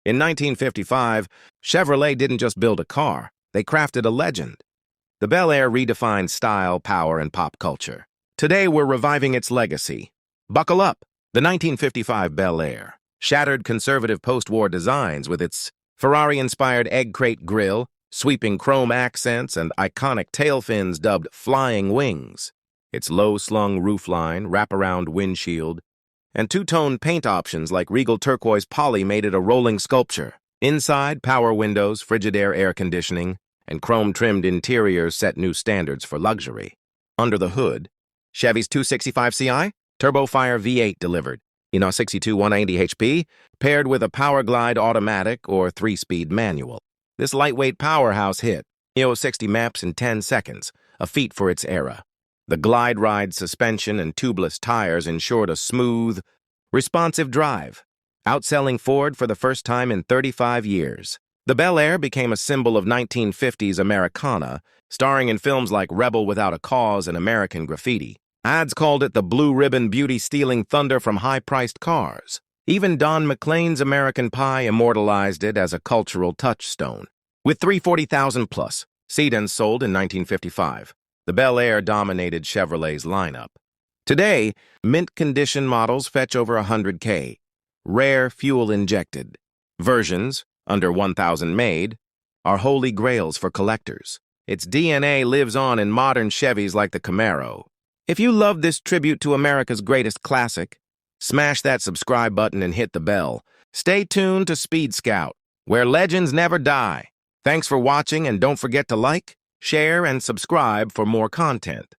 In 1955, Chevrolet didn't just build a car, they crafted a legend. The Bel Air redefined style, power, and pop culture. Today, we're reviving its legacy. Buckle up! The 1955 Bel Air shattered conservative post-war designs with its Ferrari-inspired egg crate grille, sweeping chrome accents, and iconic tailfins dubbed flying wings. Its low-slung roofline, wraparound windshield, and two-tone paint options like Regal Turquoise Poly made it a rolling sculpture. Inside, power windows, Frigidaire air conditioning, and chrome-trimmed interiors set new standards for luxury. Under the hood, Chevy's 265ci Turbofire V8 delivered, 62 180 HP, paired with a Power Glide automatic or 3-speed manual. This lightweight powerhouse hit 60 maps in 10 seconds, a feat for its era. The Glide Ride suspension and tubeless tires ensured a smooth, responsive drive, outselling Ford for the first time in 35 years. The Bel Air became a symbol of 1950s Americana, starring in films like Rebel Without a Cause and American Graffiti. Ads called it the blue ribbon beauty stealing thunder from high-priced cars. Even Don McLean's American Pie immortalized it as a cultural touchstone. With 340,000-plus sedans sold in 1955, the Bel Air dominated Chevrolet's lineup. Today, mint-condition models fetch over $100K. Rare fuel-injected versions, under 1,000 made, are holy grails for collectors. Its DNA lives on in modern Chevys like the Camaro. If you love this tribute to America's greatest classic, smash that subscribe button and hit the bell. Stay tuned to Speed Scout, where legends never die. Thanks for watching, and don't forget to like, share, and subscribe for more content.